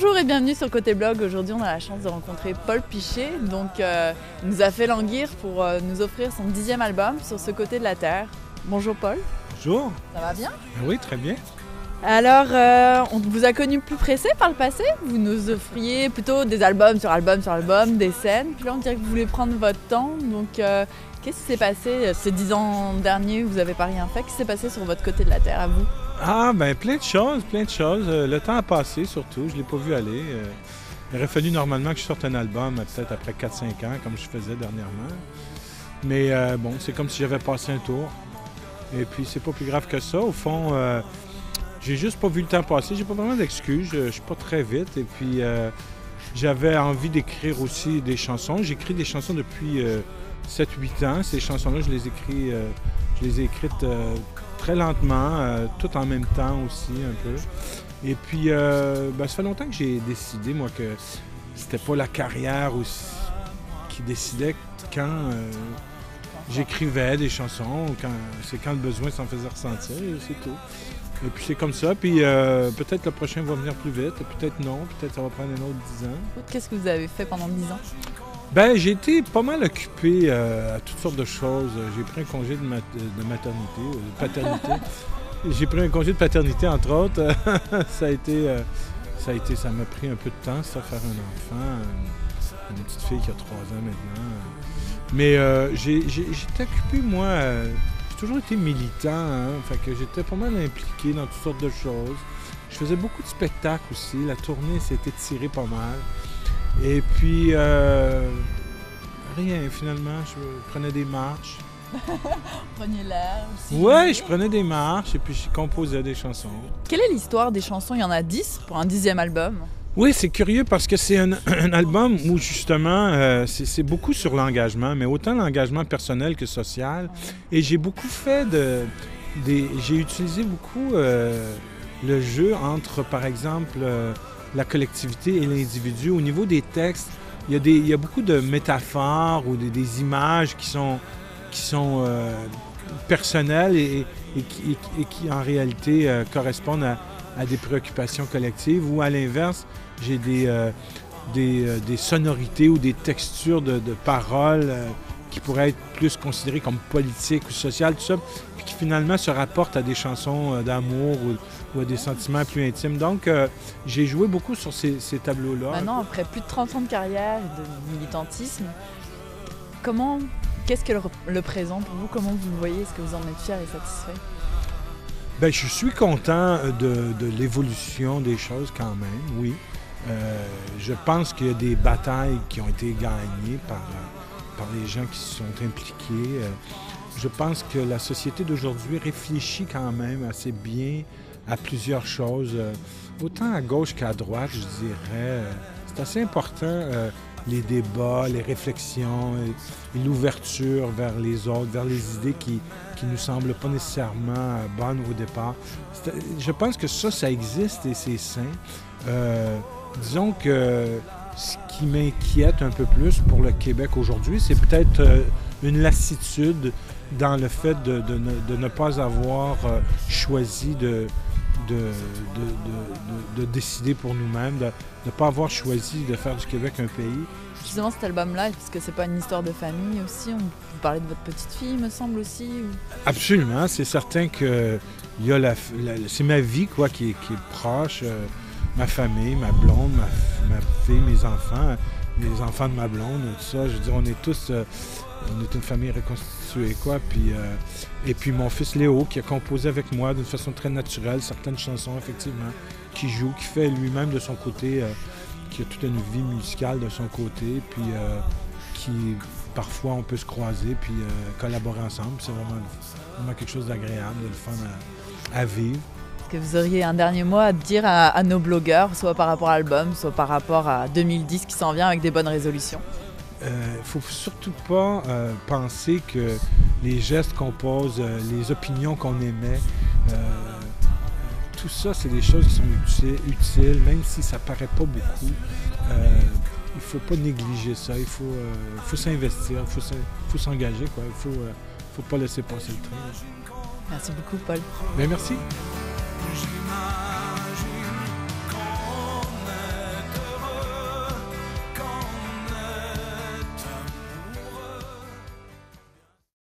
Bonjour et bienvenue sur Côté Blog. Aujourd'hui, on a la chance de rencontrer Paul Piché. Il nous a fait languir pour nous offrir son 10e album sur ce côté de la Terre. Bonjour Paul. Bonjour. Ça va bien? Oui, très bien. Alors, on vous a connu plus pressé par le passé. Vous nous offriez plutôt des albums sur album sur album, des scènes. Puis là, on dirait que vous voulez prendre votre temps. Qu'est-ce qui s'est passé ces 10 ans derniers? Vous n'avez pas rien fait. Qu'est-ce qui s'est passé sur votre côté de la Terre à vous? Ah, ben plein de choses, plein de choses. Le temps a passé surtout, je ne l'ai pas vu aller. Il aurait fallu normalement que je sorte un album peut-être après 4-5 ans, comme je faisais dernièrement. Mais bon, c'est comme si j'avais passé un tour. Et puis c'est pas plus grave que ça. Au fond, j'ai juste pas vu le temps passer. J'ai pas vraiment d'excuses. Je suis pas très vite. Et puis j'avais envie d'écrire aussi des chansons. J'écris des chansons depuis 7-8 ans. Ces chansons-là, je les ai écrites très lentement, tout en même temps aussi un peu. Et puis, ça fait longtemps que j'ai décidé, moi, que c'était pas la carrière qui décidait quand j'écrivais des chansons, c'est quand le besoin s'en faisait ressentir, et c'est tout. Et puis c'est comme ça, puis peut-être le prochain va venir plus vite, peut-être non, peut-être ça va prendre un autre 10 ans. Qu'est-ce que vous avez fait pendant 10 ans? Ben, j'ai été pas mal occupé à toutes sortes de choses. J'ai pris un congé de maternité, de paternité. J'ai pris un congé de paternité, entre autres. Ça m'a pris un peu de temps, ça, faire un enfant. Une petite fille qui a 3 ans maintenant. Mais j'étais occupé, moi. J'ai toujours été militant, hein, fait que j'étais pas mal impliqué dans toutes sortes de choses. Je faisais beaucoup de spectacles aussi. La tournée s'est étirée pas mal. Et puis, rien, finalement, je prenais des marches. Prenez l'air aussi. Oui, je prenais des marches et puis je composais des chansons. Quelle est l'histoire des chansons? Il y en a 10 pour un 10e album. Oui, c'est curieux parce que c'est un album où justement, c'est beaucoup sur l'engagement, mais autant l'engagement personnel que social. Et j'ai beaucoup fait j'ai utilisé beaucoup le jeu entre, par exemple, la collectivité et l'individu. Au niveau des textes, il y a beaucoup de métaphores ou des images qui sont personnelles et qui, en réalité, correspondent à des préoccupations collectives. Ou, à l'inverse, j'ai des sonorités ou des textures de paroles qui pourraient être plus considérées comme politiques ou sociales, tout ça, puis qui finalement se rapportent à des chansons d'amour ou à des sentiments plus intimes. Donc, j'ai joué beaucoup sur ces tableaux-là. Maintenant, après plus de 30 ans de carrière et de militantisme, qu'est-ce que le présent pour vous? Comment vous le voyez? Est-ce que vous en êtes fier et satisfait? Bien, je suis content de l'évolution des choses quand même, oui. Je pense qu'il y a des batailles qui ont été gagnées par les gens qui se sont impliqués. Je pense que la société d'aujourd'hui réfléchit quand même assez bien à plusieurs choses, autant à gauche qu'à droite, je dirais. C'est assez important, les débats, les réflexions et l'ouverture vers les autres, vers les idées qui nous semblent pas nécessairement bonnes au départ. Je pense que ça existe et c'est sain. Disons que ce qui m'inquiète un peu plus pour le Québec aujourd'hui, c'est peut-être une lassitude dans le fait de ne pas avoir choisi de décider pour nous-mêmes, de ne pas avoir choisi de faire du Québec un pays. Justement, cet album-là, parce que c'est pas une histoire de famille aussi, vous parlez de votre petite fille, me semble aussi. Absolument, c'est certain que c'est ma vie quoi, qui est proche, ma famille, ma blonde, ma fille, mes enfants, les enfants de ma blonde, tout ça. Je veux dire, on est une famille reconstituée, quoi. Et puis mon fils Léo, qui a composé avec moi d'une façon très naturelle certaines chansons, effectivement, qui joue, qui fait lui-même de son côté, qui a toute une vie musicale de son côté, puis qui, parfois, on peut se croiser, puis collaborer ensemble. C'est vraiment quelque chose d'agréable, de fun à vivre. Est-ce que vous auriez un dernier mot à dire à nos blogueurs, soit par rapport à l'album, soit par rapport à 2010 qui s'en vient avec des bonnes résolutions? Il ne faut surtout pas penser que les gestes qu'on pose, les opinions qu'on émet, tout ça, c'est des choses qui sont utiles, même si ça ne paraît pas beaucoup. Il ne faut pas négliger ça. Il faut s'investir, il faut s'engager, quoi. Il ne faut pas laisser passer le train. Merci beaucoup, Paul. Bien, merci.